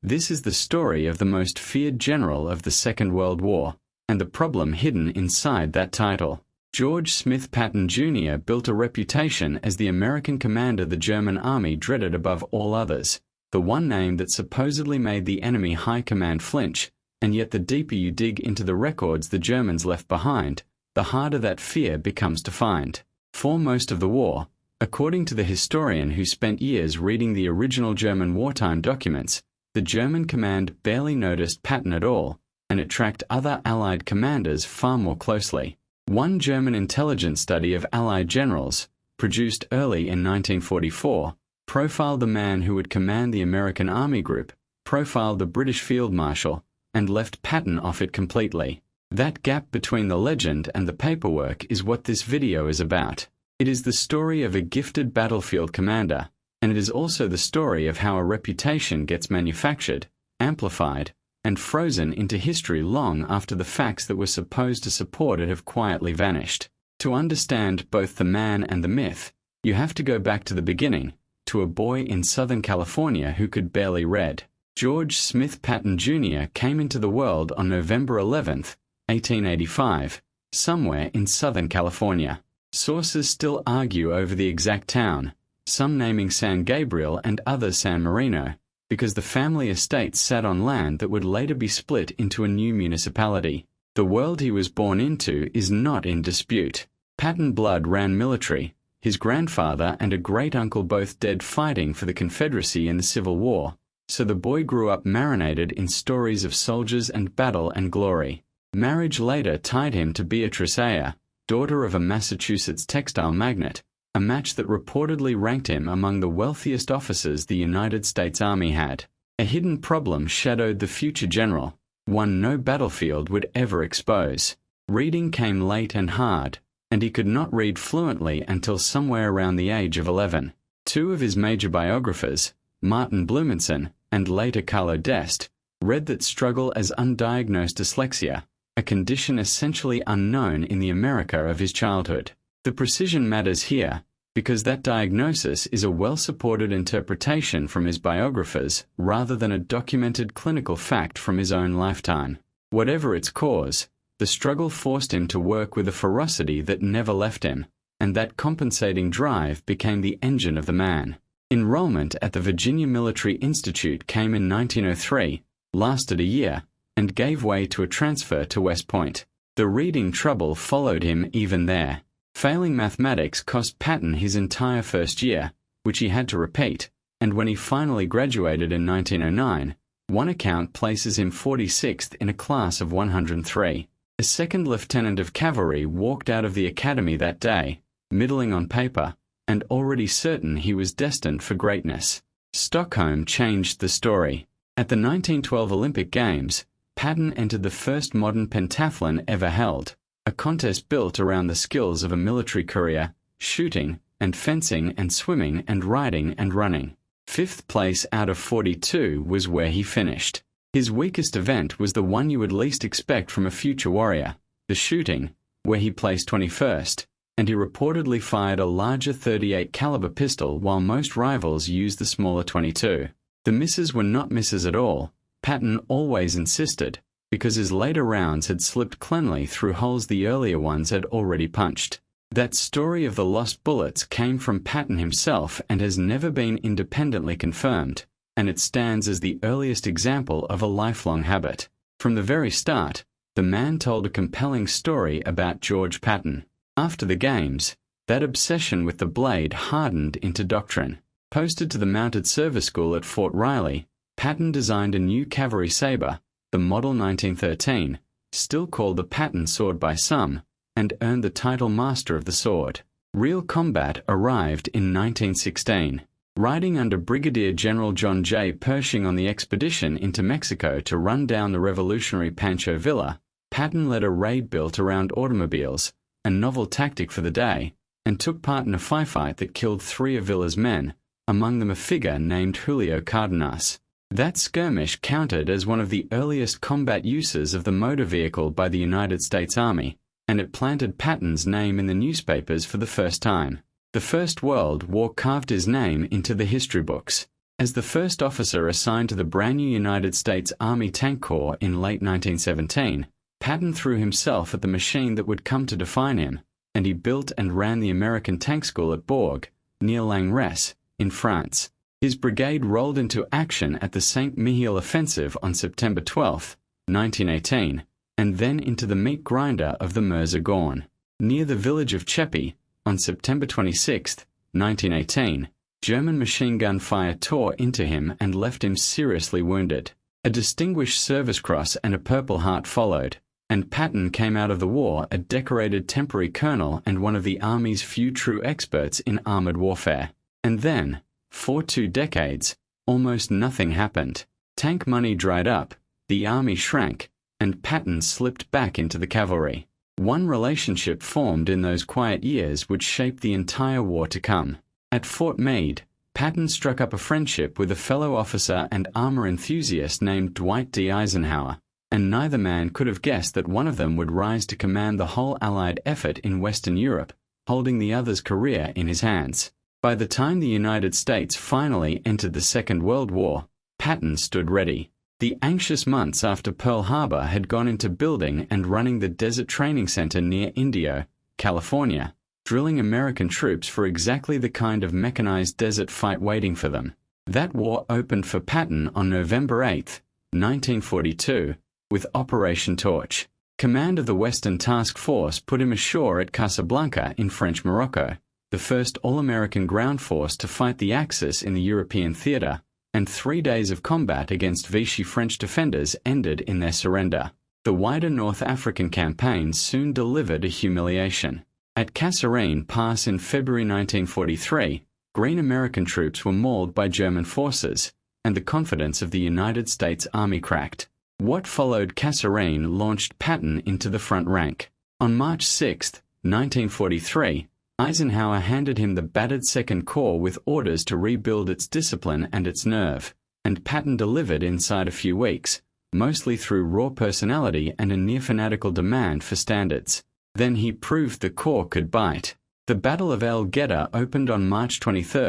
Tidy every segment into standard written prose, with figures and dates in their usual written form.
This is the story of the most feared general of the Second World War, and the problem hidden inside that title. George Smith Patton Jr. built a reputation as the American commander the German army dreaded above all others, the one name that supposedly made the enemy high command flinch, and yet the deeper you dig into the records the Germans left behind, the harder that fear becomes to find. For most of the war, according to the historian who spent years reading the original German wartime documents, the German command barely noticed Patton at all, and it tracked other Allied commanders far more closely. One German intelligence study of Allied generals, produced early in 1944, profiled the man who would command the American Army Group, profiled the British Field Marshal, and left Patton off it completely. That gap between the legend and the paperwork is what this video is about. It is the story of a gifted battlefield commander, and it is also the story of how a reputation gets manufactured, amplified, and frozen into history long after the facts that were supposed to support it have quietly vanished. To understand both the man and the myth, you have to go back to the beginning, to a boy in Southern California who could barely read. George Smith Patton Jr. came into the world on November 11, 1885, somewhere in Southern California. Sources still argue over the exact town, some naming San Gabriel and others San Marino, because the family estate sat on land that would later be split into a new municipality. The world he was born into is not in dispute. Patton blood ran military, his grandfather and a great-uncle both dead fighting for the Confederacy in the Civil War, so the boy grew up marinated in stories of soldiers and battle and glory. Marriage later tied him to Beatrice Ayer, daughter of a Massachusetts textile magnate, a match that reportedly ranked him among the wealthiest officers the United States Army had. A hidden problem shadowed the future general, one no battlefield would ever expose. Reading came late and hard, and he could not read fluently until somewhere around the age of 11. Two of his major biographers, Martin Blumenson and later Carlo D'Este, read that struggle as undiagnosed dyslexia, a condition essentially unknown in the America of his childhood. The precision matters here, because that diagnosis is a well-supported interpretation from his biographers rather than a documented clinical fact from his own lifetime. Whatever its cause, the struggle forced him to work with a ferocity that never left him, and that compensating drive became the engine of the man. Enrollment at the Virginia Military Institute came in 1903, lasted a year, and gave way to a transfer to West Point. The reading trouble followed him even there. Failing mathematics cost Patton his entire first year, which he had to repeat, and when he finally graduated in 1909, one account places him 46th in a class of 103. A second lieutenant of cavalry walked out of the academy that day, middling on paper, and already certain he was destined for greatness. Stockholm changed the story. At the 1912 Olympic Games, Patton entered the first modern pentathlon ever held, a contest built around the skills of a military courier, shooting, and fencing and swimming and riding and running. 5th place out of 42 was where he finished. His weakest event was the one you would least expect from a future warrior, the shooting, where he placed 21st, and he reportedly fired a larger .38 caliber pistol while most rivals used the smaller .22. The misses were not misses at all, Patton always insisted, because his later rounds had slipped cleanly through holes the earlier ones had already punched. That story of the lost bullets came from Patton himself and has never been independently confirmed, and it stands as the earliest example of a lifelong habit. From the very start, the man told a compelling story about George Patton. After the games, that obsession with the blade hardened into doctrine. Posted to the Mounted Service School at Fort Riley, Patton designed a new cavalry saber, the Model 1913, still called the Patton sword by some, and earned the title Master of the Sword. Real combat arrived in 1916. Riding under Brigadier General John J. Pershing on the expedition into Mexico to run down the revolutionary Pancho Villa, Patton led a raid built around automobiles, a novel tactic for the day, and took part in a firefight that killed 3 of Villa's men, among them a figure named Julio Cardenas. That skirmish counted as one of the earliest combat uses of the motor vehicle by the United States Army, and it planted Patton's name in the newspapers for the first time. The First World War carved his name into the history books. As the first officer assigned to the brand new United States Army Tank Corps in late 1917, Patton threw himself at the machine that would come to define him, and he built and ran the American Tank School at Bourg, near Langres, in France. His brigade rolled into action at the Saint-Mihiel offensive on September 12, 1918, and then into the meat grinder of the Meuse-Argonne. Near the village of Cheppy, on September 26, 1918, German machine gun fire tore into him and left him seriously wounded. A Distinguished Service Cross and a Purple Heart followed, and Patton came out of the war a decorated temporary colonel and one of the Army's few true experts in armored warfare. And then, for 2 decades, almost nothing happened. Tank money dried up, the Army shrank, and Patton slipped back into the cavalry. One relationship formed in those quiet years would shape the entire war to come. At Fort Meade, Patton struck up a friendship with a fellow officer and armor enthusiast named Dwight D. Eisenhower, and neither man could have guessed that one of them would rise to command the whole Allied effort in Western Europe, holding the other's career in his hands. By the time the United States finally entered the Second World War, Patton stood ready. The anxious months after Pearl Harbor had gone into building and running the Desert Training Center near Indio, California, drilling American troops for exactly the kind of mechanized desert fight waiting for them. That war opened for Patton on November 8, 1942, with Operation Torch. Command of the Western Task Force put him ashore at Casablanca in French Morocco, the first all-American ground force to fight the Axis in the European theater, and 3 days of combat against Vichy French defenders ended in their surrender. The wider North African campaign soon delivered a humiliation. At Kasserine Pass in February 1943, Green American troops were mauled by German forces, and the confidence of the United States Army cracked. What followed Kasserine launched Patton into the front rank. On March 6, 1943, Eisenhower handed him the battered Second Corps with orders to rebuild its discipline and its nerve, and Patton delivered inside a few weeks, mostly through raw personality and a near-fanatical demand for standards. Then he proved the Corps could bite. The Battle of El Gedda opened on March 23,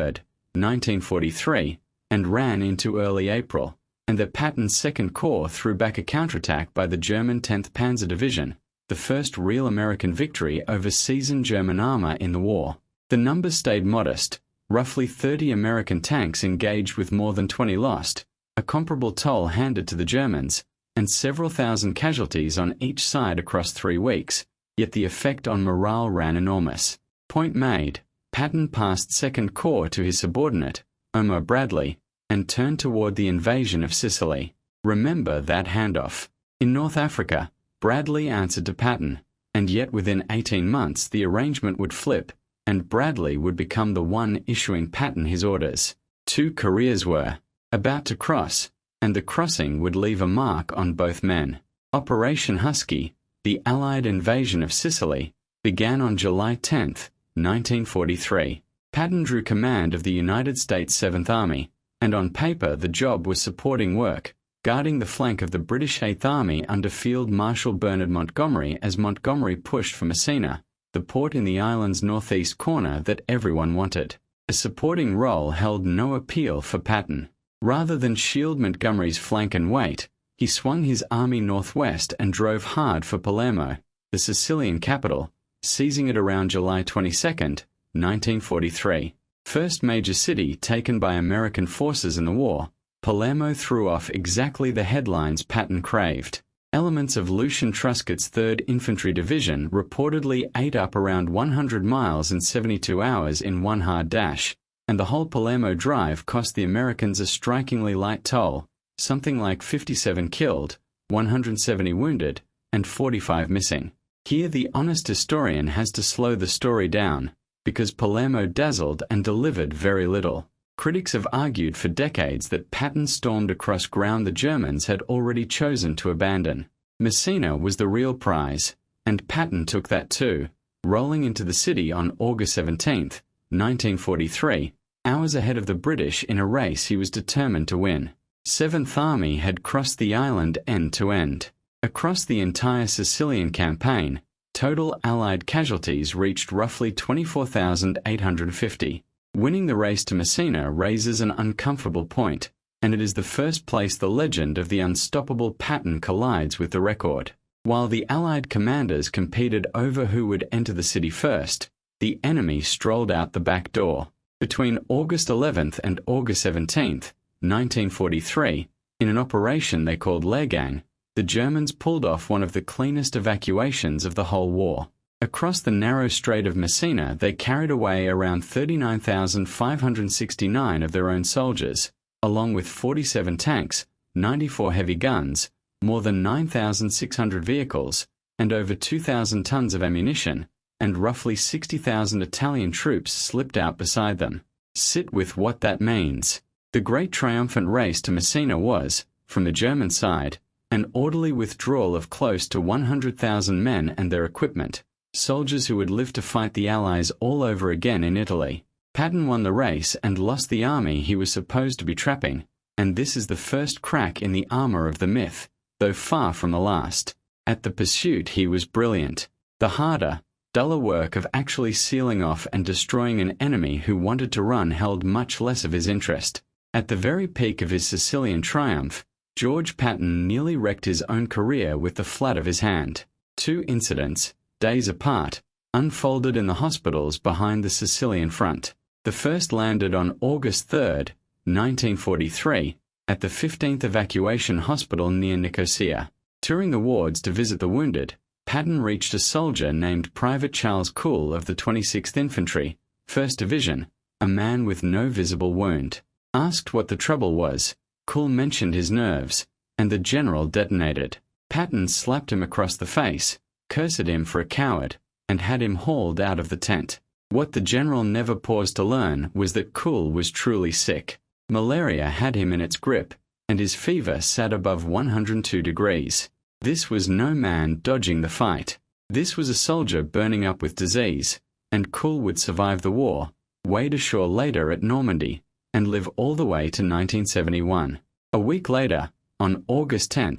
1943, and ran into early April, and the Patton's Second Corps threw back a counterattack by the German 10th Panzer Division, the first real American victory over seasoned German armor in the war. The numbers stayed modest, roughly 30 American tanks engaged with more than 20 lost, a comparable toll handed to the Germans, and several thousand casualties on each side across 3 weeks, yet the effect on morale ran enormous. Point made, Patton passed Second Corps to his subordinate, Omar Bradley, and turned toward the invasion of Sicily. Remember that handoff. In North Africa, Bradley answered to Patton, and yet within 18 months the arrangement would flip, and Bradley would become the one issuing Patton his orders. 2 careers were about to cross, and the crossing would leave a mark on both men. Operation Husky, the Allied invasion of Sicily, began on July 10, 1943. Patton drew command of the United States 7th Army, and on paper the job was supporting work, guarding the flank of the British 8th Army under Field Marshal Bernard Montgomery as Montgomery pushed for Messina, the port in the island's northeast corner that everyone wanted. A supporting role held no appeal for Patton. Rather than shield Montgomery's flank and wait, he swung his army northwest and drove hard for Palermo, the Sicilian capital, seizing it around July 22, 1943. First major city taken by American forces in the war, Palermo threw off exactly the headlines Patton craved. Elements of Lucian Truscott's 3rd Infantry Division reportedly ate up around 100 miles in 72 hours in one hard dash, and the whole Palermo drive cost the Americans a strikingly light toll, something like 57 killed, 170 wounded, and 45 missing. Here the honest historian has to slow the story down, because Palermo dazzled and delivered very little. Critics have argued for decades that Patton stormed across ground the Germans had already chosen to abandon. Messina was the real prize, and Patton took that too, rolling into the city on August 17, 1943, hours ahead of the British in a race he was determined to win. 7th Army had crossed the island end to end. Across the entire Sicilian campaign, total Allied casualties reached roughly 24,850. Winning the race to Messina raises an uncomfortable point, and it is the first place the legend of the unstoppable Patton collides with the record. While the Allied commanders competed over who would enter the city first, the enemy strolled out the back door. Between August 11th and August 17th, 1943, in an operation they called Lehrgang, the Germans pulled off one of the cleanest evacuations of the whole war. Across the narrow Strait of Messina, they carried away around 39,569 of their own soldiers, along with 47 tanks, 94 heavy guns, more than 9,600 vehicles, and over 2,000 tons of ammunition, and roughly 60,000 Italian troops slipped out beside them. Sit with what that means. The great triumphant race to Messina was, from the German side, an orderly withdrawal of close to 100,000 men and their equipment, soldiers who would live to fight the Allies all over again in Italy. Patton won the race and lost the army he was supposed to be trapping, and this is the first crack in the armor of the myth, though far from the last. At the pursuit he was brilliant. The harder, duller work of actually sealing off and destroying an enemy who wanted to run held much less of his interest. At the very peak of his Sicilian triumph, George Patton nearly wrecked his own career with the flat of his hand. 2 incidents, days apart, unfolded in the hospitals behind the Sicilian front. The first landed on August 3, 1943, at the 15th Evacuation Hospital near Nicosia. Touring the wards to visit the wounded, Patton reached a soldier named Private Charles Cool of the 26th Infantry, 1st Division, a man with no visible wound. Asked what the trouble was, Cool mentioned his nerves, and the general detonated. Patton slapped him across the face, cursed him for a coward, and had him hauled out of the tent. What the general never paused to learn was that Cool was truly sick. Malaria had him in its grip, and his fever sat above 102 degrees. This was no man dodging the fight. This was a soldier burning up with disease, and Cool would survive the war, wade ashore later at Normandy, and live all the way to 1971. A week later, on August 10,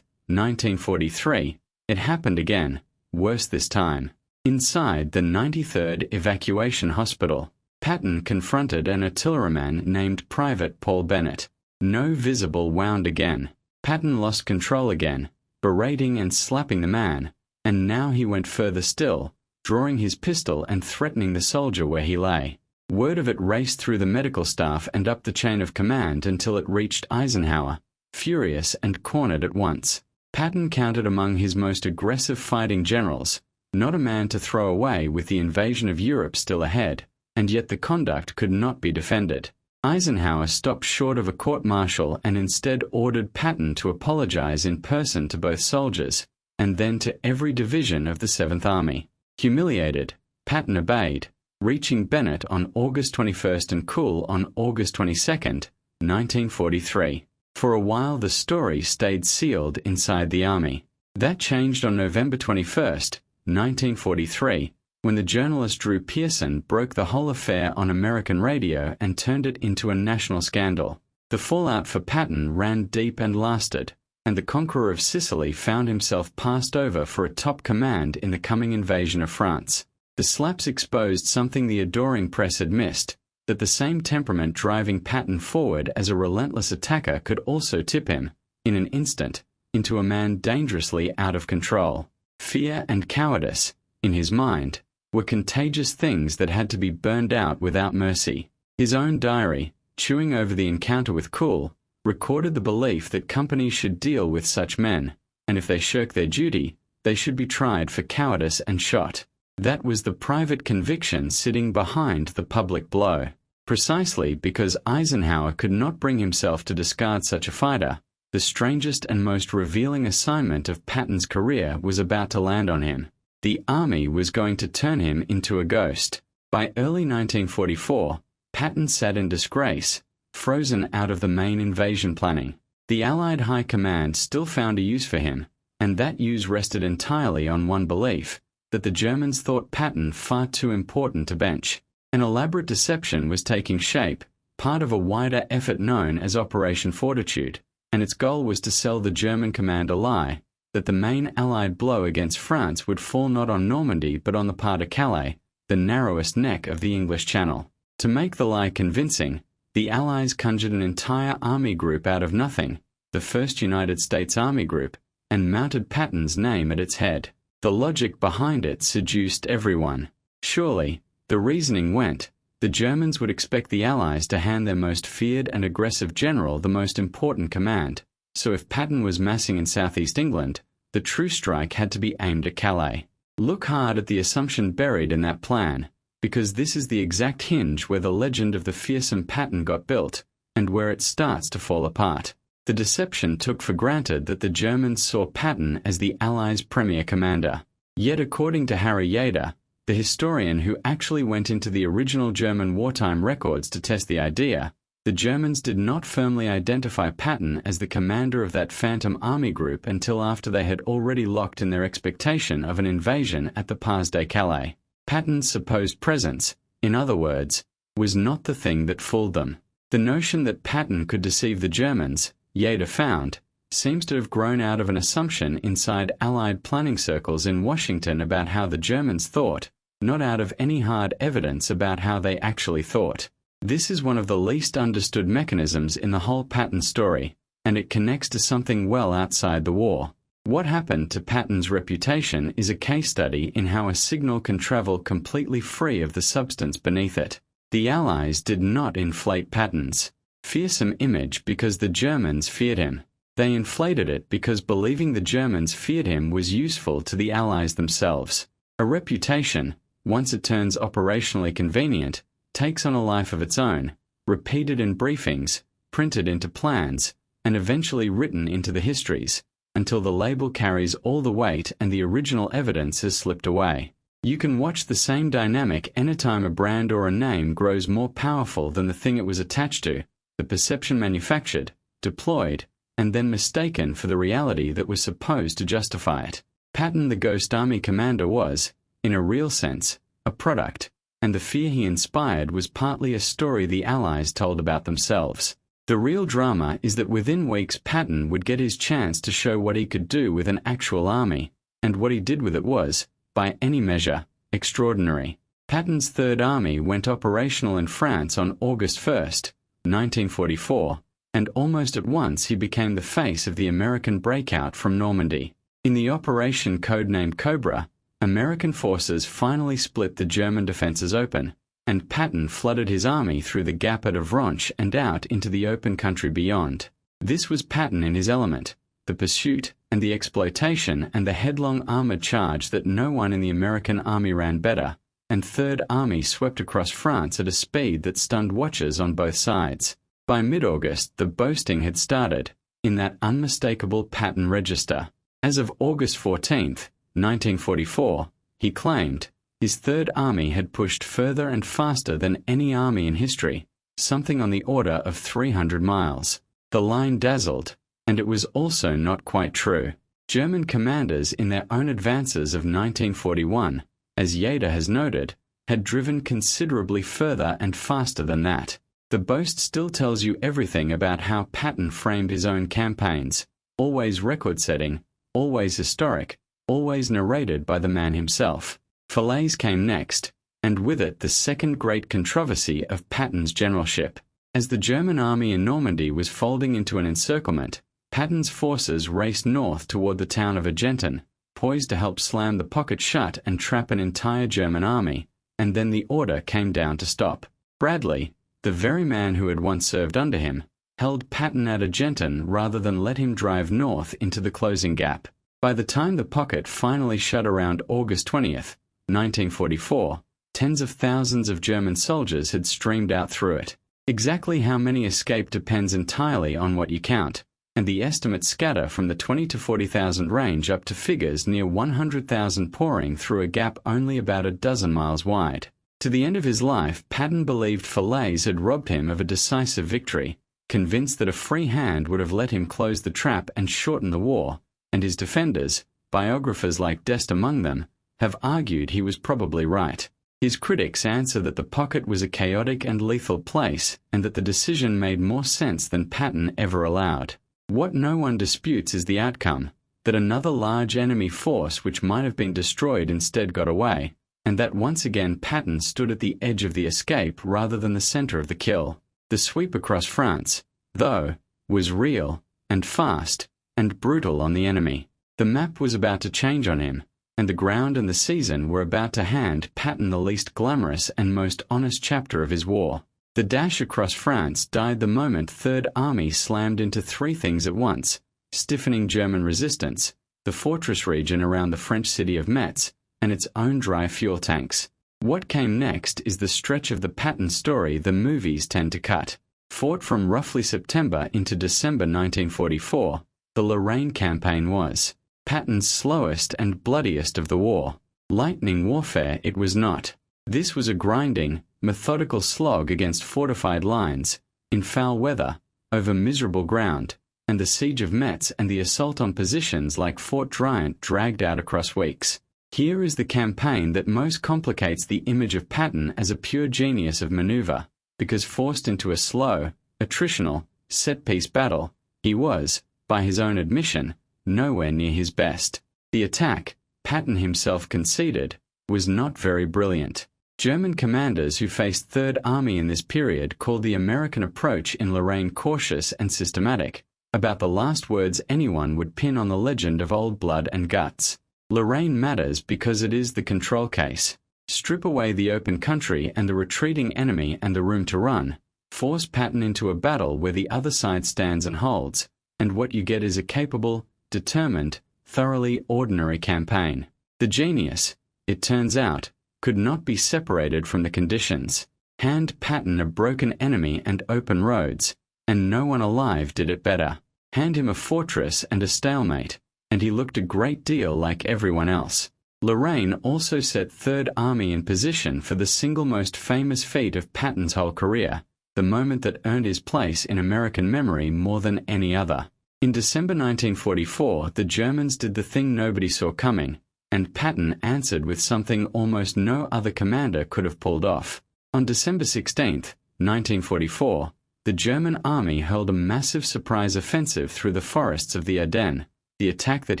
1943, it happened again, worse this time. Inside the 93rd Evacuation Hospital, Patton confronted an artilleryman named Private Paul Bennett. No visible wound again. Patton lost control again, berating and slapping the man, and now he went further still, drawing his pistol and threatening the soldier where he lay. Word of it raced through the medical staff and up the chain of command until it reached Eisenhower, furious and cornered at once. Patton counted among his most aggressive fighting generals, not a man to throw away with the invasion of Europe still ahead, and yet the conduct could not be defended. Eisenhower stopped short of a court-martial and instead ordered Patton to apologize in person to both soldiers, and then to every division of the 7th Army. Humiliated, Patton obeyed, reaching Bennett on August 21st and Cool on August 22nd, 1943. For a while the story stayed sealed inside the Army. That changed on November 21st, 1943, when the journalist Drew Pearson broke the whole affair on American radio and turned it into a national scandal. The fallout for Patton ran deep and lasted, and the conqueror of Sicily found himself passed over for a top command in the coming invasion of France. The slaps exposed something the adoring press had missed, that the same temperament driving Patton forward as a relentless attacker could also tip him, in an instant, into a man dangerously out of control. Fear and cowardice, in his mind, were contagious things that had to be burned out without mercy. His own diary, chewing over the encounter with Cool, recorded the belief that companies should deal with such men, and if they shirk their duty, they should be tried for cowardice and shot. That was the private conviction sitting behind the public blow. Precisely because Eisenhower could not bring himself to discard such a fighter, the strangest and most revealing assignment of Patton's career was about to land on him. The Army was going to turn him into a ghost. By early 1944, Patton sat in disgrace, frozen out of the main invasion planning. The Allied High Command still found a use for him, and that use rested entirely on one belief, that the Germans thought Patton far too important to bench. An elaborate deception was taking shape, part of a wider effort known as Operation Fortitude, and its goal was to sell the German command a lie, that the main Allied blow against France would fall not on Normandy but on the Pas de Calais, the narrowest neck of the English Channel. To make the lie convincing, the Allies conjured an entire army group out of nothing, the 1st United States Army Group, and mounted Patton's name at its head. The logic behind it seduced everyone. Surely, the reasoning went, the Germans would expect the Allies to hand their most feared and aggressive general the most important command, so if Patton was massing in southeast England, the true strike had to be aimed at Calais. Look hard at the assumption buried in that plan, because this is the exact hinge where the legend of the fearsome Patton got built, and where it starts to fall apart. The deception took for granted that the Germans saw Patton as the Allies' premier commander. Yet according to Harry Yader, the historian who actually went into the original German wartime records to test the idea, the Germans did not firmly identify Patton as the commander of that phantom army group until after they had already locked in their expectation of an invasion at the Pas de Calais. Patton's supposed presence, in other words, was not the thing that fooled them. The notion that Patton could deceive the Germans, Yader found, seems to have grown out of an assumption inside Allied planning circles in Washington about how the Germans thought, not out of any hard evidence about how they actually thought. This is one of the least understood mechanisms in the whole Patton story, and it connects to something well outside the war. What happened to Patton's reputation is a case study in how a signal can travel completely free of the substance beneath it. The Allies did not inflate Patton's fearsome image because the Germans feared him. They inflated it because believing the Germans feared him was useful to the Allies themselves. A reputation, once it turns operationally convenient, takes on a life of its own, repeated in briefings, printed into plans, and eventually written into the histories, until the label carries all the weight and the original evidence has slipped away. You can watch the same dynamic anytime a brand or a name grows more powerful than the thing it was attached to, the perception manufactured, deployed, and then mistaken for the reality that was supposed to justify it. Patton the Ghost Army commander was, in a real sense, a product, and the fear he inspired was partly a story the Allies told about themselves. The real drama is that within weeks Patton would get his chance to show what he could do with an actual army, and what he did with it was, by any measure, extraordinary. Patton's Third Army went operational in France on August 1, 1944, and almost at once he became the face of the American breakout from Normandy. In the operation codenamed Cobra, American forces finally split the German defenses open, and Patton flooded his army through the gap at Avranches and out into the open country beyond. This was Patton in his element, the pursuit and the exploitation and the headlong armored charge that no one in the American army ran better, and Third Army swept across France at a speed that stunned watchers on both sides. By mid-August, the boasting had started, in that unmistakable Patton register. As of August 14, 1944, he claimed, his Third Army had pushed further and faster than any army in history, something on the order of 300 miles. The line dazzled, and it was also not quite true. German commanders in their own advances of 1941, as Yader has noted, had driven considerably further and faster than that. The boast still tells you everything about how Patton framed his own campaigns, always record-setting, always historic, always narrated by the man himself. Falaise came next, and with it the second great controversy of Patton's generalship. As the German army in Normandy was folding into an encirclement, Patton's forces raced north toward the town of Argentan, poised to help slam the pocket shut and trap an entire German army, and then the order came down to stop. Bradley, the very man who had once served under him, held Patton at Argentan rather than let him drive north into the closing gap. By the time the pocket finally shut around August 20th, 1944, tens of thousands of German soldiers had streamed out through it. Exactly how many escaped depends entirely on what you count, and the estimates scatter from the 20 to 40,000 range up to figures near 100,000 pouring through a gap only about a dozen miles wide. To the end of his life, Patton believed Falaise had robbed him of a decisive victory, convinced that a free hand would have let him close the trap and shorten the war, and his defenders, biographers like Dest among them, have argued he was probably right. His critics answer that the pocket was a chaotic and lethal place, and that the decision made more sense than Patton ever allowed. What no one disputes is the outcome, that another large enemy force which might have been destroyed instead got away, and that once again Patton stood at the edge of the escape rather than the center of the kill. The sweep across France, though, was real, and fast, and brutal on the enemy. The map was about to change on him, and the ground and the season were about to hand Patton the least glamorous and most honest chapter of his war. The dash across France died the moment Third Army slammed into three things at once: stiffening German resistance, the fortress region around the French city of Metz, and its own dry fuel tanks. What came next is the stretch of the Patton story the movies tend to cut. Fought from roughly September into December 1944, the Lorraine campaign was Patton's slowest and bloodiest of the war. Lightning warfare it was not. This was a grinding, methodical slog against fortified lines, in foul weather, over miserable ground, and the siege of Metz and the assault on positions like Fort Driant dragged out across weeks. Here is the campaign that most complicates the image of Patton as a pure genius of maneuver, because forced into a slow, attritional, set-piece battle, he was, by his own admission, nowhere near his best. The attack, Patton himself conceded, was not very brilliant. German commanders who faced Third Army in this period called the American approach in Lorraine cautious and systematic, about the last words anyone would pin on the legend of old blood and guts. Lorraine matters because it is the control case. Strip away the open country and the retreating enemy and the room to run. Force Patton into a battle where the other side stands and holds, and what you get is a capable, determined, thoroughly ordinary campaign. The genius, it turns out, could not be separated from the conditions. Hand Patton a broken enemy and open roads, and no one alive did it better. Hand him a fortress and a stalemate, and he looked a great deal like everyone else. Lorraine also set Third Army in position for the single most famous feat of Patton's whole career, the moment that earned his place in American memory more than any other. In December 1944, the Germans did the thing nobody saw coming, and Patton answered with something almost no other commander could have pulled off. On December 16, 1944, the German army hurled a massive surprise offensive through the forests of the Ardennes, the attack that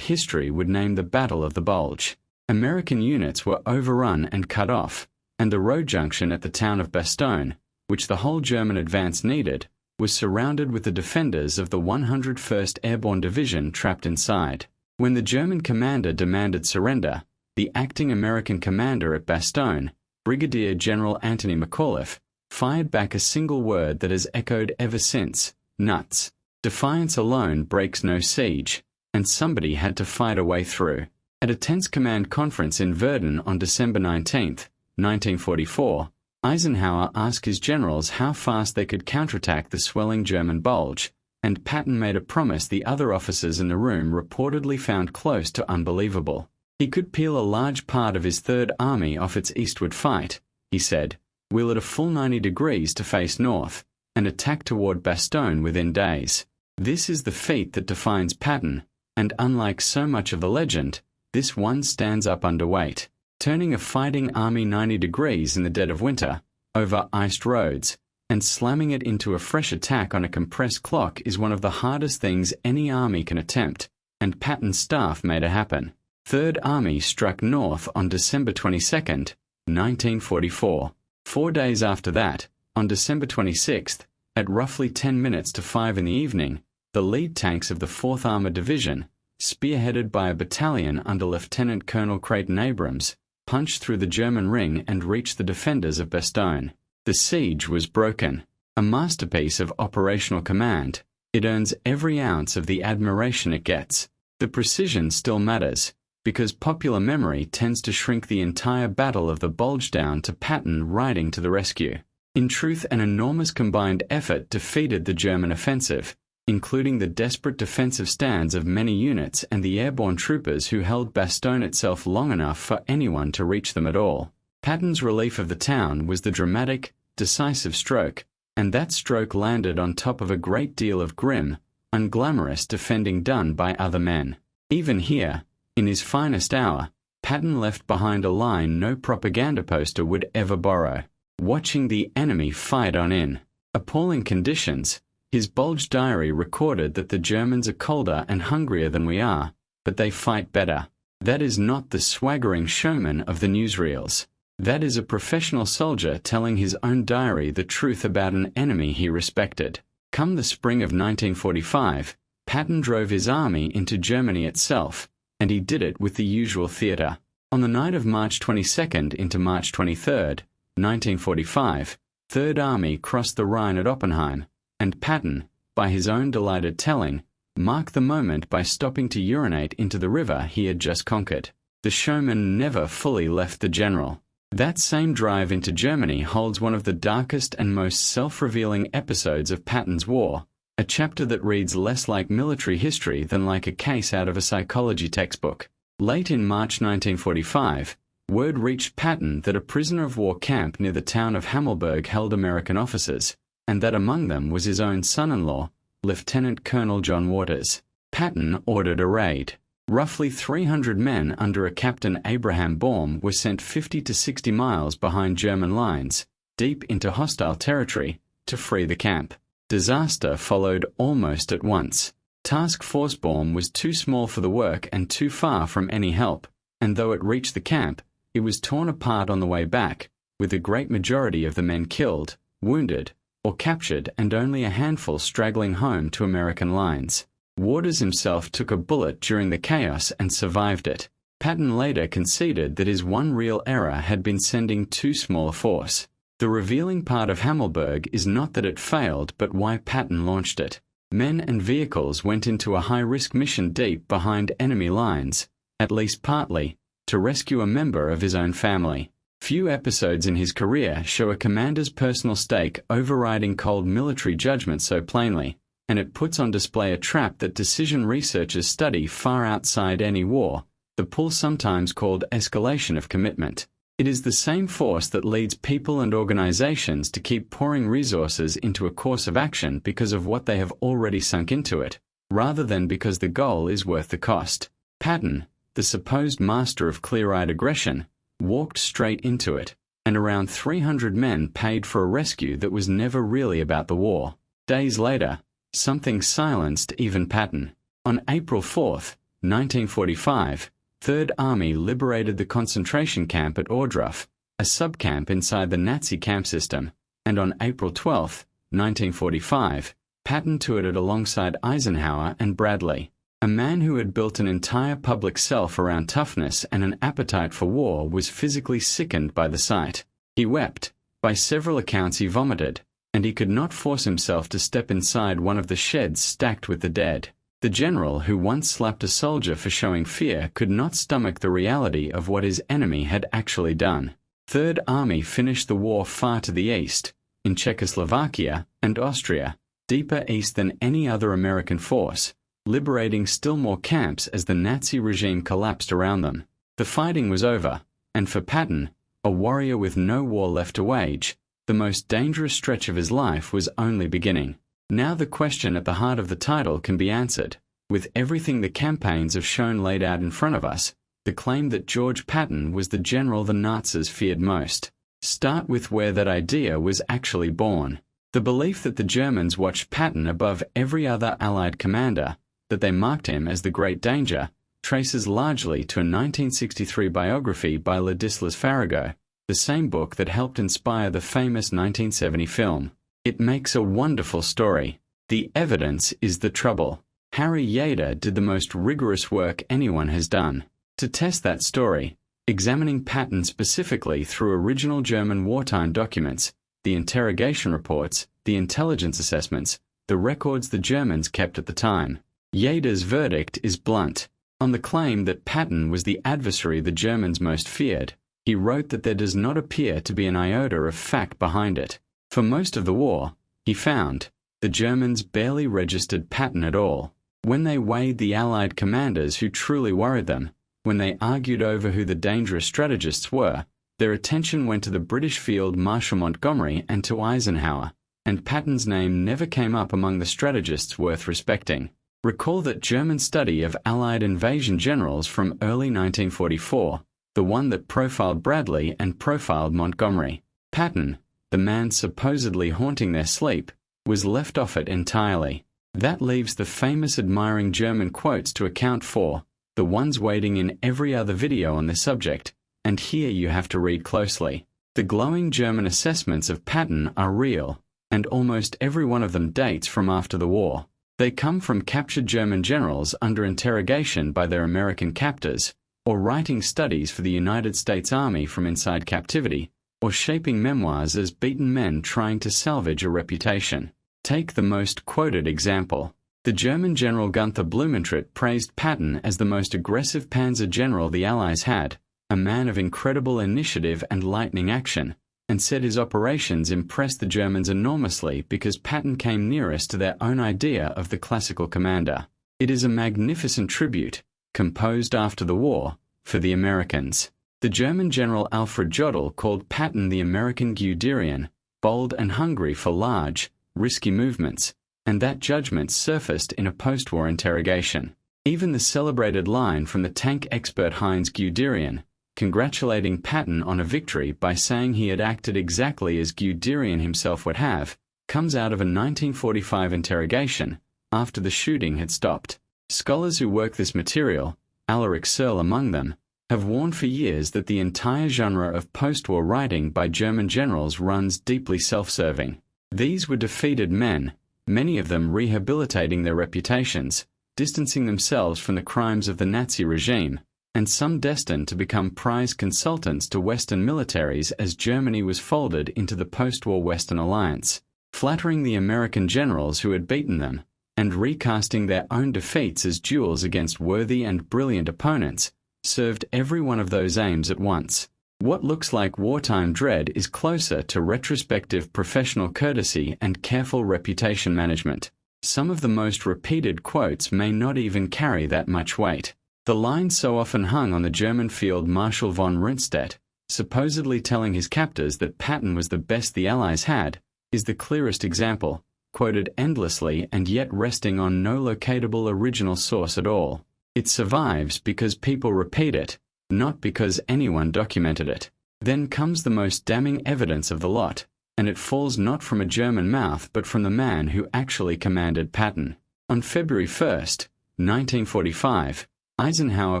history would name the Battle of the Bulge. American units were overrun and cut off, and the road junction at the town of Bastogne, which the whole German advance needed, was surrounded with the defenders of the 101st Airborne Division trapped inside. When the German commander demanded surrender, the acting American commander at Bastogne, Brigadier General Anthony McAuliffe, fired back a single word that has echoed ever since: nuts. Defiance alone breaks no siege, and somebody had to fight a way through. At a tense command conference in Verdun on December 19, 1944, Eisenhower asked his generals how fast they could counterattack the swelling German bulge, and Patton made a promise the other officers in the room reportedly found close to unbelievable. He could peel a large part of his Third Army off its eastward fight, he said, wheel it a full 90 degrees to face north, and attack toward Bastogne within days. This is the feat that defines Patton, and unlike so much of the legend, this one stands up under weight. Turning a fighting army 90 degrees in the dead of winter, over iced roads, and slamming it into a fresh attack on a compressed clock is one of the hardest things any army can attempt, and Patton's staff made it happen. Third Army struck north on December 22, 1944. 4 days after that, on December 26th, at roughly 10 minutes to 5 in the evening, the lead tanks of the 4th Armored Division, spearheaded by a battalion under Lieutenant Colonel Creighton Abrams, punched through the German ring and reached the defenders of Bastogne. The siege was broken. A masterpiece of operational command, it earns every ounce of the admiration it gets. The precision still matters, because popular memory tends to shrink the entire Battle of the Bulge down to Patton riding to the rescue. In truth, an enormous combined effort defeated the German offensive, including the desperate defensive stands of many units and the airborne troopers who held Bastogne itself long enough for anyone to reach them at all. Patton's relief of the town was the dramatic, decisive stroke, and that stroke landed on top of a great deal of grim, unglamorous defending done by other men. Even here, in his finest hour, Patton left behind a line no propaganda poster would ever borrow. Watching the enemy fight on in appalling conditions, his Bulge diary recorded that the Germans are colder and hungrier than we are, but they fight better. That is not the swaggering showman of the newsreels. That is a professional soldier telling his own diary the truth about an enemy he respected. Come the spring of 1945, Patton drove his army into Germany itself, and he did it with the usual theatre. On the night of March 22nd into March 23rd, 1945, Third Army crossed the Rhine at Oppenheim, and Patton, by his own delighted telling, marked the moment by stopping to urinate into the river he had just conquered. The showman never fully left the general. That same drive into Germany holds one of the darkest and most self-revealing episodes of Patton's war, a chapter that reads less like military history than like a case out of a psychology textbook. Late in March 1945, word reached Patton that a prisoner of war camp near the town of Hammelburg held American officers, and that among them was his own son-in-law, Lieutenant Colonel John Waters. Patton ordered a raid. Roughly 300 men under a Captain Abraham Baum were sent 50 to 60 miles behind German lines, deep into hostile territory, to free the camp. Disaster followed almost at once. Task Force Baum was too small for the work and too far from any help, and though it reached the camp, it was torn apart on the way back, with a great majority of the men killed, wounded, or captured, and only a handful straggling home to American lines. Waters himself took a bullet during the chaos and survived it. Patton later conceded that his one real error had been sending too small a force. The revealing part of Hammelburg is not that it failed, but why Patton launched it. Men and vehicles went into a high-risk mission deep behind enemy lines, at least partly, to rescue a member of his own family. Few episodes in his career show a commander's personal stake overriding cold military judgment so plainly, and it puts on display a trap that decision researchers study far outside any war, the pull sometimes called escalation of commitment. It is the same force that leads people and organizations to keep pouring resources into a course of action because of what they have already sunk into it, rather than because the goal is worth the cost. Patton, the supposed master of clear-eyed aggression, walked straight into it, and around 300 men paid for a rescue that was never really about the war. Days later, something silenced even Patton. On April 4, 1945, Third Army liberated the concentration camp at Ohrdruf, a subcamp inside the Nazi camp system, and on April 12, 1945, Patton toured it alongside Eisenhower and Bradley. A man who had built an entire public self around toughness and an appetite for war was physically sickened by the sight. He wept. By several accounts he vomited, and he could not force himself to step inside one of the sheds stacked with the dead. The general who once slapped a soldier for showing fear could not stomach the reality of what his enemy had actually done. Third Army finished the war far to the east, in Czechoslovakia and Austria, deeper east than any other American force, liberating still more camps as the Nazi regime collapsed around them. The fighting was over, and for Patton, a warrior with no war left to wage, the most dangerous stretch of his life was only beginning. Now the question at the heart of the title can be answered, with everything the campaigns have shown laid out in front of us, the claim that George Patton was the general the Nazis feared most. Start with where that idea was actually born. The belief that the Germans watched Patton above every other Allied commander, that they marked him as the great danger, traces largely to a 1963 biography by Ladislas Farago, the same book that helped inspire the famous 1970 film. It makes a wonderful story. The evidence is the trouble. Harry Yader did the most rigorous work anyone has done. To test that story, examining Patton specifically through original German wartime documents, the interrogation reports, the intelligence assessments, the records the Germans kept at the time. Yader's verdict is blunt. On the claim that Patton was the adversary the Germans most feared, he wrote that there does not appear to be an iota of fact behind it. For most of the war, he found, the Germans barely registered Patton at all. When they weighed the Allied commanders who truly worried them, when they argued over who the dangerous strategists were, their attention went to the British field Marshal Montgomery and to Eisenhower, and Patton's name never came up among the strategists worth respecting. Recall that German study of Allied invasion generals from early 1944, the one that profiled Bradley and profiled Montgomery. Patton, the man supposedly haunting their sleep, was left off it entirely. That leaves the famous admiring German quotes to account for, the ones waiting in every other video on the subject, and here you have to read closely. The glowing German assessments of Patton are real, and almost every one of them dates from after the war. They come from captured German generals under interrogation by their American captors, or writing studies for the United States Army from inside captivity, or shaping memoirs as beaten men trying to salvage a reputation. Take the most quoted example. The German General Gunther Blumentritt praised Patton as the most aggressive panzer general the Allies had, a man of incredible initiative and lightning action, and said his operations impressed the Germans enormously because Patton came nearest to their own idea of the classical commander. It is a magnificent tribute, composed after the war, for the Americans. The German General Alfred Jodl called Patton the American Guderian, bold and hungry for large, risky movements, and that judgment surfaced in a post-war interrogation. Even the celebrated line from the tank expert Heinz Guderian, congratulating Patton on a victory by saying he had acted exactly as Guderian himself would have, comes out of a 1945 interrogation, after the shooting had stopped. Scholars who work this material, Alaric Searle among them, have warned for years that the entire genre of post-war writing by German generals runs deeply self-serving. These were defeated men, many of them rehabilitating their reputations, distancing themselves from the crimes of the Nazi regime, and some destined to become prize consultants to Western militaries as Germany was folded into the post-war Western alliance, flattering the American generals who had beaten them, and recasting their own defeats as duels against worthy and brilliant opponents, served every one of those aims at once. What looks like wartime dread is closer to retrospective professional courtesy and careful reputation management. Some of the most repeated quotes may not even carry that much weight. The line so often hung on the German Field Marshal von Rundstedt, supposedly telling his captors that Patton was the best the Allies had, is the clearest example, quoted endlessly and yet resting on no locatable original source at all. It survives because people repeat it, not because anyone documented it. Then comes the most damning evidence of the lot, and it falls not from a German mouth but from the man who actually commanded Patton. On February 1st, 1945, Eisenhower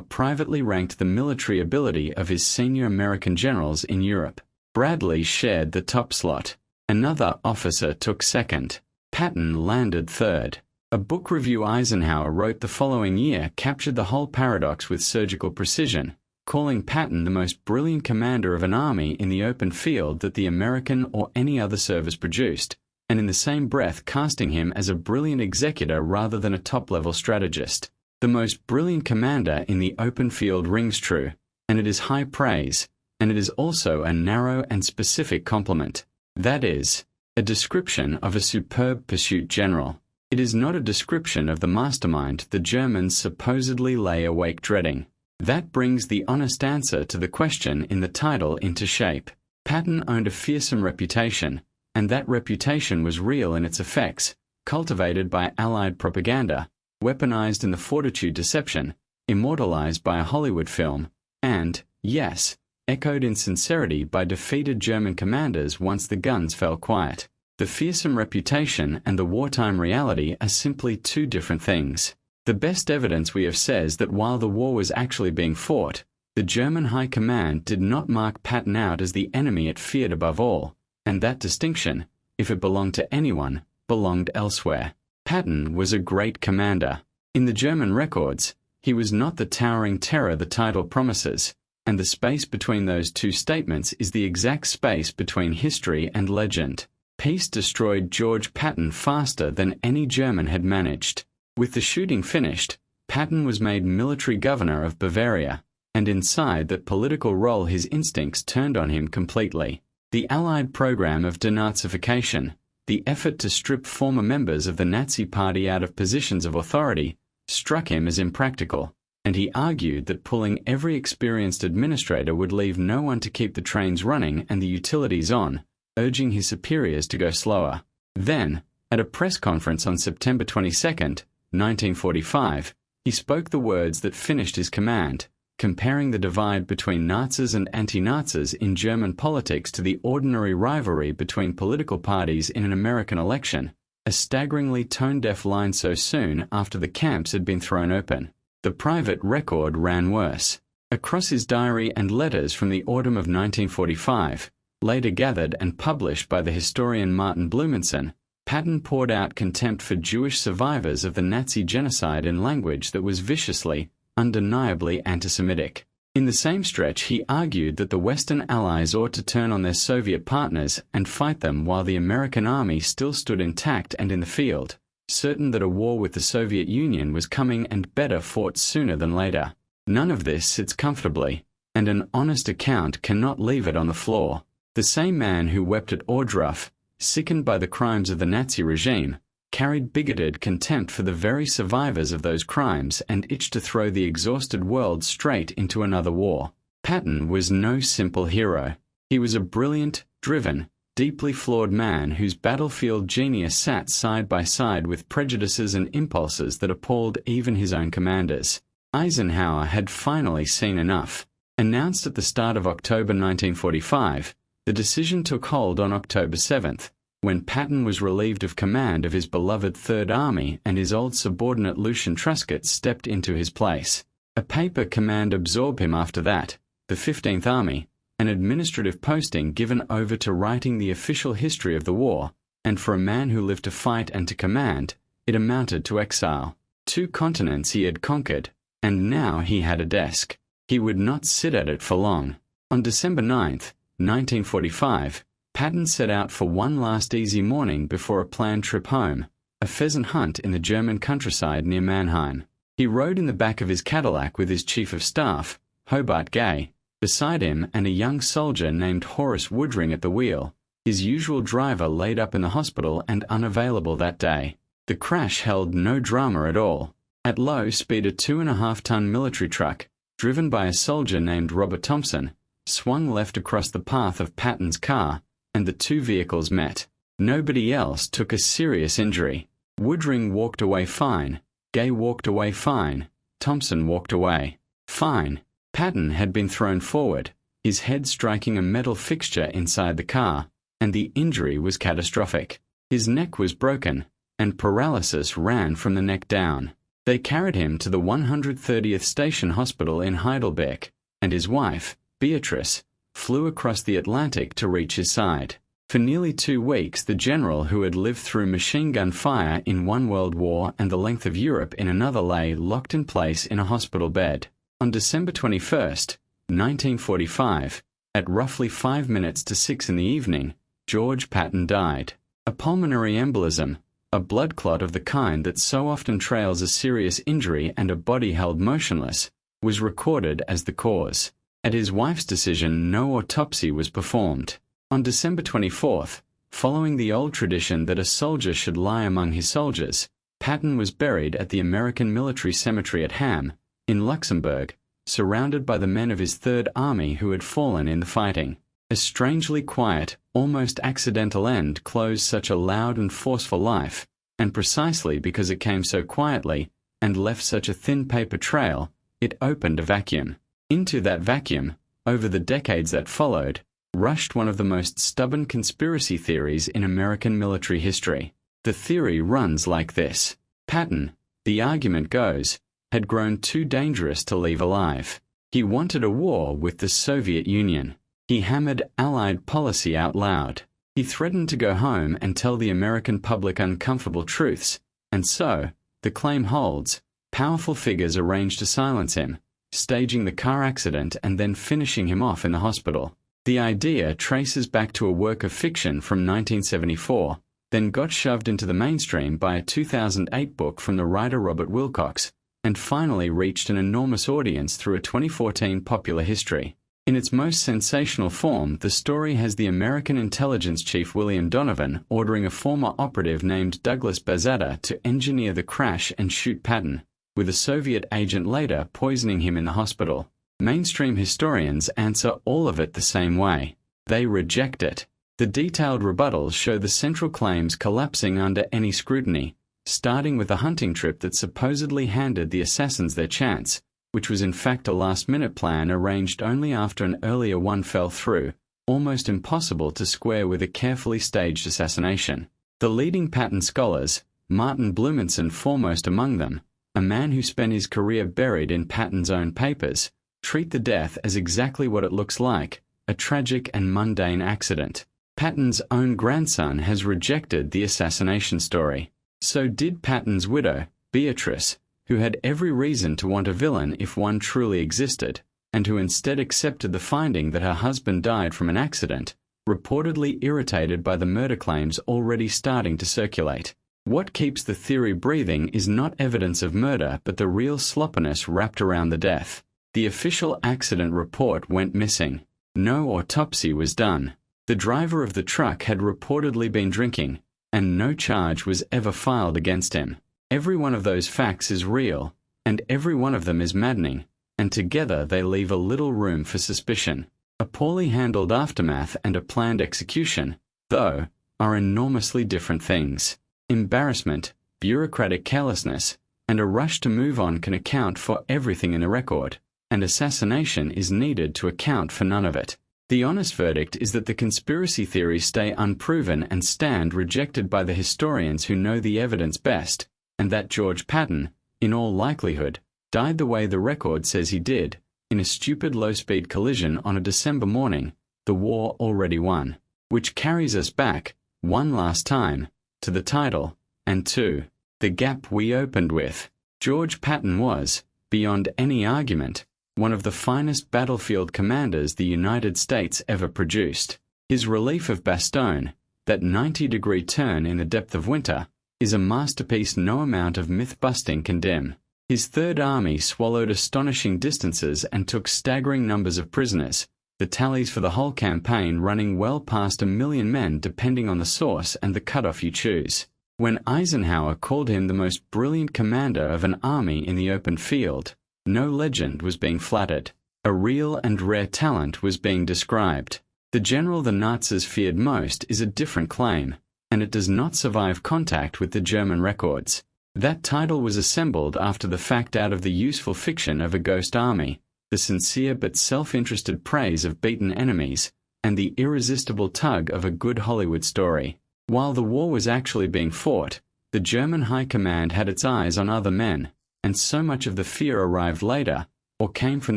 privately ranked the military ability of his senior American generals in Europe. Bradley shared the top slot. Another officer took second. Patton landed third. A book review Eisenhower wrote the following year captured the whole paradox with surgical precision, calling Patton the most brilliant commander of an army in the open field that the American or any other service produced, and in the same breath casting him as a brilliant executor rather than a top-level strategist. The most brilliant commander in the open field rings true, and it is high praise, and it is also a narrow and specific compliment. That is, a description of a superb pursuit general. It is not a description of the mastermind the Germans supposedly lay awake dreading. That brings the honest answer to the question in the title into shape. Patton owned a fearsome reputation, and that reputation was real in its effects, cultivated by Allied propaganda, weaponized in the Fortitude deception, immortalized by a Hollywood film, and, yes, echoed in sincerity by defeated German commanders once the guns fell quiet. The fearsome reputation and the wartime reality are simply two different things. The best evidence we have says that while the war was actually being fought, the German High Command did not mark Patton out as the enemy it feared above all, and that distinction, if it belonged to anyone, belonged elsewhere. Patton was a great commander. In the German records, he was not the towering terror the title promises, and the space between those two statements is the exact space between history and legend. Peace destroyed George Patton faster than any German had managed. With the shooting finished, Patton was made military governor of Bavaria, and inside that political role his instincts turned on him completely. The Allied program of denazification, the effort to strip former members of the Nazi Party out of positions of authority, struck him as impractical, and he argued that pulling every experienced administrator would leave no one to keep the trains running and the utilities on, urging his superiors to go slower. Then, at a press conference on September 22, 1945, he spoke the words that finished his command, comparing the divide between Nazis and anti-Nazis in German politics to the ordinary rivalry between political parties in an American election, a staggeringly tone-deaf line so soon after the camps had been thrown open. The private record ran worse. Across his diary and letters from the autumn of 1945, later gathered and published by the historian Martin Blumenson, Patton poured out contempt for Jewish survivors of the Nazi genocide in language that was viciously, undeniably anti-Semitic. In the same stretch, he argued that the Western Allies ought to turn on their Soviet partners and fight them while the American army still stood intact and in the field, certain that a war with the Soviet Union was coming and better fought sooner than later. None of this sits comfortably, and an honest account cannot leave it on the floor. The same man who wept at Ohrdruf, sickened by the crimes of the Nazi regime, carried bigoted contempt for the very survivors of those crimes and itched to throw the exhausted world straight into another war. Patton was no simple hero. He was a brilliant, driven, deeply flawed man whose battlefield genius sat side by side with prejudices and impulses that appalled even his own commanders. Eisenhower had finally seen enough. Announced at the start of October 1945, the decision took hold on October 7th, when Patton was relieved of command of his beloved Third Army and his old subordinate Lucian Truscott stepped into his place. A paper command absorbed him after that, the 15th Army, an administrative posting given over to writing the official history of the war, and for a man who lived to fight and to command, it amounted to exile. 2 continents he had conquered, and now he had a desk. He would not sit at it for long. On December 9th, 1945, Patton set out for one last easy morning before a planned trip home, a pheasant hunt in the German countryside near Mannheim. He rode in the back of his Cadillac with his chief of staff, Hobart Gay, beside him and a young soldier named Horace Woodring at the wheel, his usual driver laid up in the hospital and unavailable that day. The crash held no drama at all. At low speed, a 2.5-ton military truck, driven by a soldier named Robert Thompson, swung left across the path of Patton's car, and the 2 vehicles met. Nobody else took a serious injury. Woodring walked away fine, Gay walked away fine, Thompson walked away fine. Patton had been thrown forward, his head striking a metal fixture inside the car, and the injury was catastrophic. His neck was broken, and paralysis ran from the neck down. They carried him to the 130th Station Hospital in Heidelberg, and his wife, Beatrice, flew across the Atlantic to reach his side. For nearly 2 weeks, the general who had lived through machine gun fire in one world war and the length of Europe in another lay locked in place in a hospital bed. On December 21st, 1945, at roughly 5 minutes to 6 in the evening, George Patton died. A pulmonary embolism, a blood clot of the kind that so often trails a serious injury and a body held motionless, was recorded as the cause. At his wife's decision, no autopsy was performed. On December 24th, following the old tradition that a soldier should lie among his soldiers, Patton was buried at the American Military Cemetery at Ham, in Luxembourg, surrounded by the men of his Third Army who had fallen in the fighting. A strangely quiet, almost accidental end closed such a loud and forceful life, and precisely because it came so quietly and left such a thin paper trail, it opened a vacuum. Into that vacuum, over the decades that followed, rushed one of the most stubborn conspiracy theories in American military history. The theory runs like this. Patton, the argument goes, had grown too dangerous to leave alive. He wanted a war with the Soviet Union. He hammered Allied policy out loud. He threatened to go home and tell the American public uncomfortable truths, and so, the claim holds, powerful figures arranged to silence him, staging the car accident and then finishing him off in the hospital. The idea traces back to a work of fiction from 1974, then got shoved into the mainstream by a 2008 book from the writer Robert Wilcox, and finally reached an enormous audience through a 2014 popular history. In its most sensational form, the story has the American intelligence chief William Donovan ordering a former operative named Douglas Bazada to engineer the crash and shoot Patton, with a Soviet agent later poisoning him in the hospital. Mainstream historians answer all of it the same way. They reject it. The detailed rebuttals show the central claims collapsing under any scrutiny, starting with a hunting trip that supposedly handed the assassins their chance, which was in fact a last-minute plan arranged only after an earlier one fell through, almost impossible to square with a carefully staged assassination. The leading Patton scholars, Martin Blumenson foremost among them, a man who spent his career buried in Patton's own papers, treat the death as exactly what it looks like, a tragic and mundane accident. Patton's own grandson has rejected the assassination story. So did Patton's widow, Beatrice, who had every reason to want a villain if one truly existed, and who instead accepted the finding that her husband died from an accident, reportedly irritated by the murder claims already starting to circulate. What keeps the theory breathing is not evidence of murder but the real sloppiness wrapped around the death. The official accident report went missing. No autopsy was done. The driver of the truck had reportedly been drinking, and no charge was ever filed against him. Every one of those facts is real, and every one of them is maddening, and together they leave a little room for suspicion. A poorly handled aftermath and a planned execution, though, are enormously different things. Embarrassment, bureaucratic carelessness, and a rush to move on can account for everything in a record, and assassination is needed to account for none of it. The honest verdict is that the conspiracy theories stay unproven and stand rejected by the historians who know the evidence best, and that George Patton, in all likelihood, died the way the record says he did, in a stupid low-speed collision on a December morning, the war already won. Which carries us back, one last time, to the title, and to the gap we opened with. George Patton was, beyond any argument, one of the finest battlefield commanders the United States ever produced. His relief of Bastogne, that 90-degree turn in the depth of winter, is a masterpiece no amount of myth-busting can dim. His Third Army swallowed astonishing distances and took staggering numbers of prisoners, the tallies for the whole campaign running well past 1 million men depending on the source and the cutoff you choose. When Eisenhower called him the most brilliant commander of an army in the open field, no legend was being flattered. A real and rare talent was being described. The general the Nazis feared most is a different claim, and it does not survive contact with the German records. That title was assembled after the fact out of the useful fiction of a ghost army, the sincere but self-interested praise of beaten enemies, and the irresistible tug of a good Hollywood story. While the war was actually being fought, the German High Command had its eyes on other men, and so much of the fear arrived later, or came from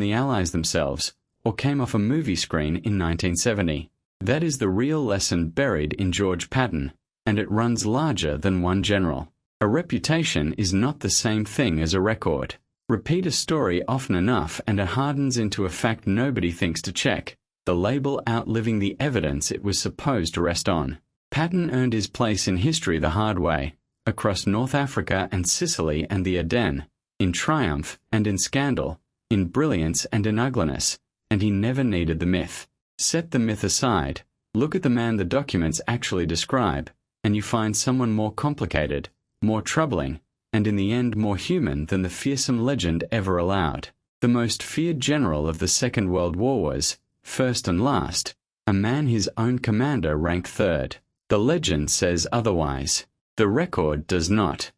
the Allies themselves, or came off a movie screen in 1970. That is the real lesson buried in George Patton, and it runs larger than one general. A reputation is not the same thing as a record. Repeat a story often enough and it hardens into a fact nobody thinks to check, the label outliving the evidence it was supposed to rest on. Patton earned his place in history the hard way, across North Africa and Sicily and the Ardennes, in triumph and in scandal, in brilliance and in ugliness, and he never needed the myth. Set the myth aside, look at the man the documents actually describe, and you find someone more complicated, more troubling, and in the end more human than the fearsome legend ever allowed. The most feared general of the Second World War was, first and last, a man his own commander ranked third. The legend says otherwise. The record does not.